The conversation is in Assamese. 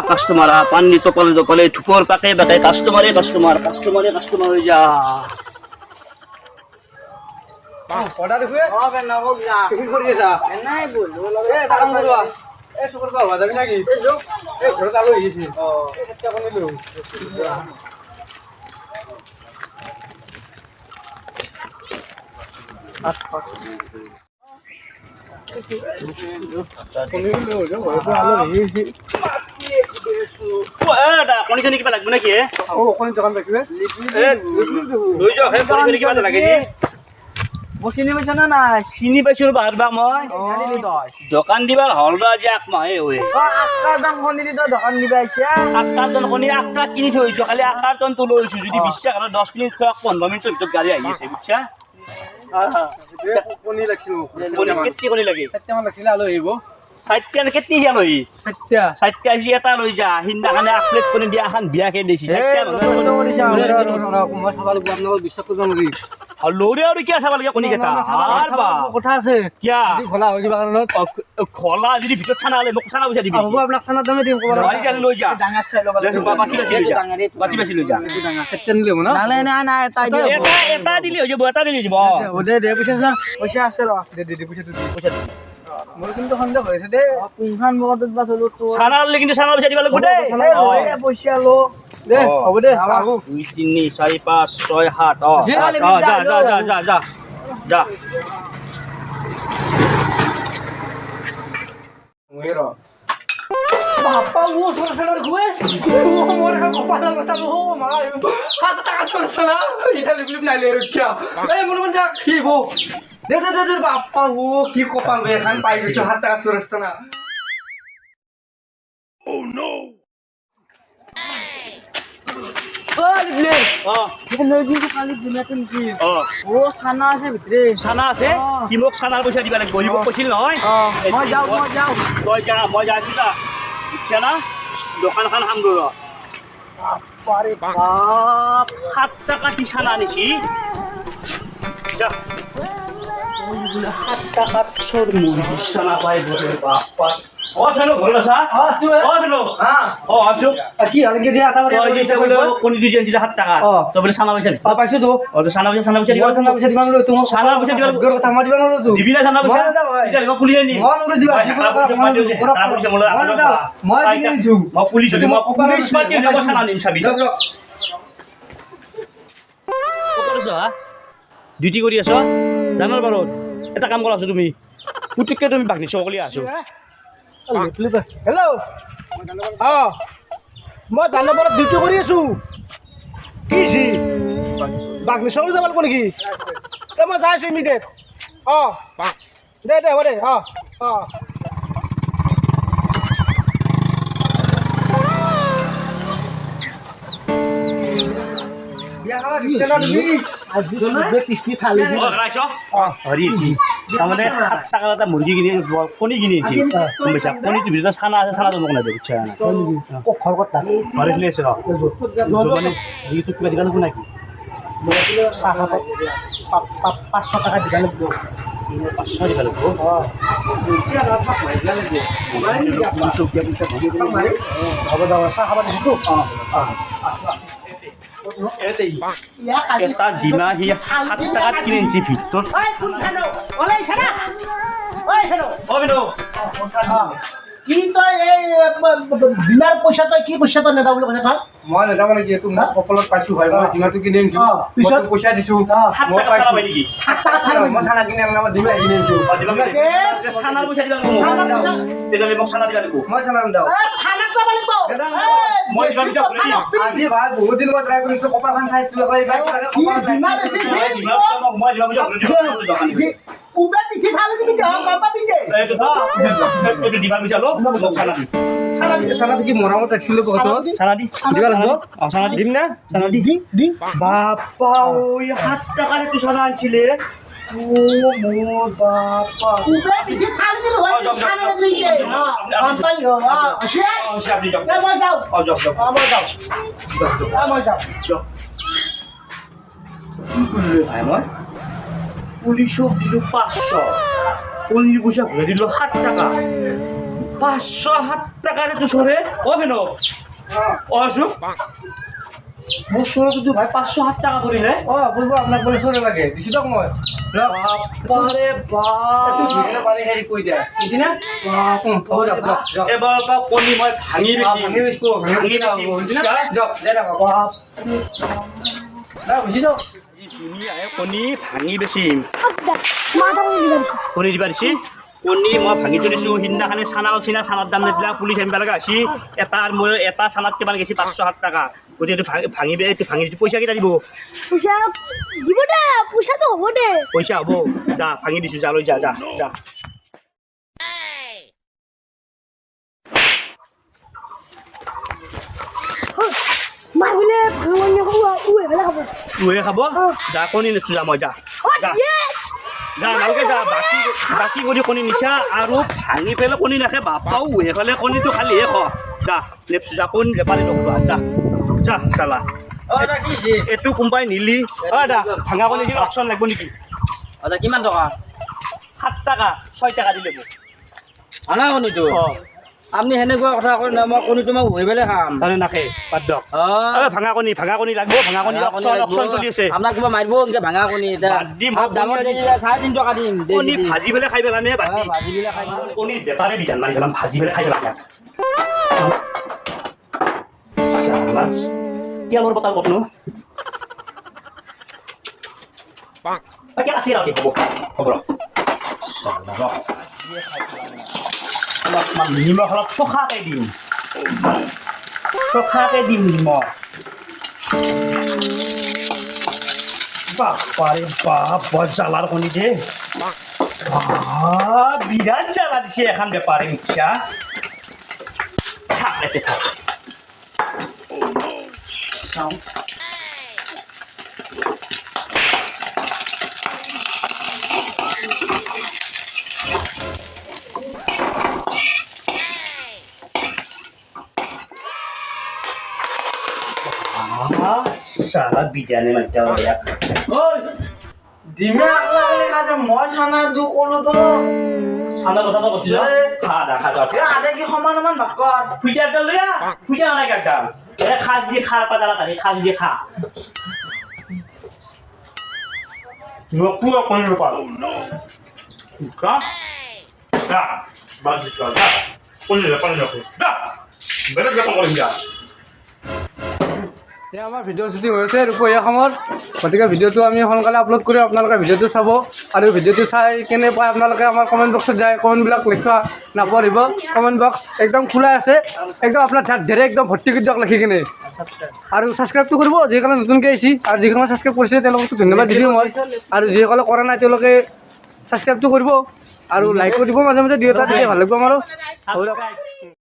কাস্টমাৰ পানি তপলে তপলে ধূপৰ পাকে পাকে কাস্টমাৰে কাস্টমাৰ হয়ে যা অৰ্ডাৰ দেখুয়ে কি কৰি আছা নাই বলো এটা কাম কৰবা চকুৰ পৰা হোৱা যাবি নাকি ঘৰত আলহী আহিছে এটা কনিলো কণী কিবা লাগবে নাকি কণী দোকান ৰাখিলে কিবা লাগে মই চিনি পাইছ না নাই চিনি পাইছো বাহাৰ বা মই দোকান দিবাৰ হল যাক মই দোকান দিবা আহিছে আকাৰজন কণী আকাৰ কিনি থৈছো খালি আকাৰজন তো লৈছো যদি বিশ্বাস কৰা 10 মিনিট 15 মিনিটৰ ভিতৰত গাড়ী আহি আছে বুজিছা কণী লাগিছিল কেতি কণী লাগে 7টা মান লাগিছিল আলহী আহিব 60 কেতি আলহী 60 আজি এটা লৈ যা হিন্দাখানে এক প্লেট কণী দিয়া এখন বিয়াকে দিছি 60 মই চাব লাগিব আপোনালোক বিশ্বাস কৰিব নোৱাৰি লৌৰে আৰু কি চাব লাগে কণী কেইটা কথা আছে কিয়া খোলা হৈ কিবা কাৰণত খোলা যদি ভিতৰত চানা হ'লে মোক চানা পইচা দিবি হ'ব আপোনাক চানা দামে দিম লৈ যা ডাঙৰ চাই ল'ব বাচি লৈ যা কেটেন লিব না নাই এটা দিলি হৈ যাব এটা দিলি যাব দে পইচা আছে ৰ দে পইচা মোৰ কিন্তু সন্দেহ হৈছে দে কোনখান বগতত বা থলো তো চানা হ'লে কিন্তু চানা পইচা দিব লাগিব দেই পইচা লো দে হ'ব দে 2 3 4 5 6 7 যা মুয়েৰ বাপা ও সরসলার গুয়ে ও মোর কপাল বসালো ও মা হাত টাকা সরসলা এটা লিপ নাই লে রক্ষা এই মন মন যা খিবো দে বাপা ও কি কপাল বে খান পাই গেছো হাত টাকা সরসলা ও নো লিপলে কিন্তু কালি দিনাতে নিছি ও সানা আছে ভিতরে চানা আছে কি মোক চানাৰ পইচা দিবা লাগিব মোক কৈছিল নহয় মই যাও তই যা মই যাইছো যা বুজিছা না দোকানখন হাম ৰ পারে বাপ 7 টাকা দি চানা আনিছি যা 7 টাকা চোর মুরগি চানা পাই বলে বাপ হেলো ঘৰ আছা হেলো আছো কি আলগে দিয়া আটা তই দিছে বলে কোনি দি জানছি 7 টাকা তই বলে চানা পইচা পাইছো তো তো চানা পইচা দিবা দিবা লো তুমি চানা পইচা দিবা গর কথা মা দিবা লো তুমি দিবি না চানা পইচা এটা মই পুলিয়ে নি মন দিবা মই দিনে যু মই পুলিশ যদি মই পুলিশ পাতি নেব চানা নিম চাবি কতছ ডিউটি কৰি আছ জানাৰ বাৰত এটা কাম কৰা আছো তুমি পুতুককে তুমি বাগনি চকলি আছো হেল্ল' মই জানাবৰত ডিউটি কৰি আছো কি জি বাগনি চকলি যাব লাগিব নেকি মই যাই আছো ইমিডিয়েট দে হ'ব দে মুৰ্গী কিনি কণী কিনিছি কণীটো ভিতৰত চানা আছে চানা মোক নাই বুজিছা ঘৰত আছে মানে হেৰিটো কিবা দিব লাগিব নেকি 500 টাকা দিব লাগিব 500 দিব লাগিব হ'ব দা চাহ খাব দিছো এটা ডিমা সি 7 টাকাত কিনিছি ভিতৰত কি তই এই বিমাৰ পইচা তই কি পইচা তই নেদা বুলি কৈছে তই মই নেদা মানে কি তুমি কপালত পাইছো ভাই মই ডিমাটো কিনি আনিছো পিছত পইচা দিছো মই পাইছো নেকি মই চানা কিনি আনিলা মই ডিমা কিনি আনিছো চানাৰ পইচা দিবা তেতিয়াহ'লে মোক চানা দিবা লাগিব মই চানা নিদাও মই আজি ভাই বহুত দিন মই ট্ৰাই কৰিছো কপালখন চাইছিলো উবে পিঠি ভাল দিবি কপা পিঠে এইটো দিবা বিচাৰ লো মোক চানা দি চানা কি মৰামত ৰাখিছিলো কত চানা দি দিবা লাগিব চানা দি দিম না চানা দি বাপা ওই 7 টাকা তো চানা আনছিলে ও মোর বাপা উবে পিঠি ভাল দিবি চানা দিতে পাই আসে আপনি যাও মই যাও মই যাও কি করলে ভাই মই পুলিশও দিল 500 কণীর পয়সা ঘুরে দিল 7 টাকা 507 টাকাৰে তো চৰে অ বেন অ আছো মোৰ চৰে তো ভাই 507 টাকা পৰিলে বলবো আপোনাক বোলে চৰে লাগে দিছো দিয়ক মই বাৰে বাপ পানী হেৰি কৈ দিয়া বুজিছেনে হ'ব দিয়ক এবাৰ পৰা কণী মই ভাঙি বেছি বুজি দিয়ক ধুনীয়া কণী ভাঙি বেছিম মাথা কৰি দিবা দিছে কণী দিবা দিছি কণী মই ভাঙি থৈ দিছোঁ সিদিনাখনি চানা চিনা চানাৰ দাম নিদিলা পুলিচ আনিব লগা হৈছে মোৰ এটা চানাত কিমান গৈছে 507 টাকা গতিকে এইটো ভাঙি এইটো ভাঙি দিছোঁ পইচা কেইটা দিব পইচা দিব দে পইচাটো হ'ব দে পইচা হ'ব যা ভাঙি দিছোঁ যা লৈ যা যা যা মাই বোলে ভাঙনি উহে খাব তুহে খাব যা কণী নিছোঁ যা মই যা যা যা নালকে যা বাকী কৰি কণী নিছা আৰু ভাঙি পেলাই কণী নাখে বাপাও উহে পেলাই কণীটো খালিহে খ যা নেপছোঁ যা কণী বেপাৰী নকৰা যা যা চালা এইটো কোম্পানী নিলি দা ভাঙা কণী দিলে অপশ্যন লাগিব নেকি কিমান টকা 7 টাকা 6 টাকা দিলে আনা কণীটো অঁ আপুনি সেনেকুৱা কথা কয় না মই কণীটো মই উহি পেলাই খাম তাৰে নাখে বাদ দিয়ক ভাঙা কণী লাগিব ভাঙা কণী অপশ্যন চলি আছে আপোনাক কিবা মাৰিব এনেকৈ ভাঙা কণী এতিয়া বাদ দিম, মই দামত কণী 3.5 টকা দিম কণী ভাজি পেলাই খাই পেলামে বাদ দিম ভাজি পেলাই খাই দিম কণী বেপাৰে বিধান মাৰি পেলাম ভাজি পেলাই খাই পেলাম তেলৰ বটল ক'তনো আছে আৰু হ'ব অলপমান নিমখ অলপ চখাকৈ দিম নিমখ বাপাৰে বাপ বৰ জ্বালাৰ কণী দে বিৰাট জ্বালা দিছে এখন বেপাৰী মিছা থাক এতে থাক চাওঁ salah bidannya macam ya. ডিমে আগলাগলে কাজে মই চানা দু কলো তো Sana kau satu kau Kada. আধা কি সমান সমান ভাগ কর Puja dulu ya, puja mana kacang? Ya khas di khar pada tadi khas di khar. Dua puluh kon lupa. Buka. Dah, bagus kau dah. Kon lupa aku. Dah. Benar benar kau ingat. এতিয়া আমাৰ ভিডিঅ' শ্বুটিং হৈছে দুপৰীয়া সময়ত গতিকে ভিডিঅ'টো আমি সোনকালে আপলোড কৰি আপোনালোকে ভিডিঅ'টো চাব আৰু ভিডিঅ'টো চাই কেনে পায় আপোনালোকে আমাৰ কমেণ্ট বক্সত যায় কমেণ্টবিলাক লিখা নাপাহৰিব কমেণ্ট বক্স একদম খোলা আছে একদম আপোনাৰ ধেৰে একদম ভৰ্তি কৰি দিয়ক লিখি কিনে আৰু ছাবস্ক্ৰাইবটো কৰিব যিসকলে নতুনকৈ আহিছে আৰু যিসকলে ছাবস্ক্ৰাইব কৰিছে তেওঁলোকতো ধন্যবাদ দিছোঁ মই আৰু যিসকলে কৰা নাই তেওঁলোকে ছাবস্ক্ৰাইবটো কৰিব আৰু লাইক কৰিব মাজে মাজে দুই এটা দিলে ভাল লাগিব আমাৰো হ'ব দিয়ক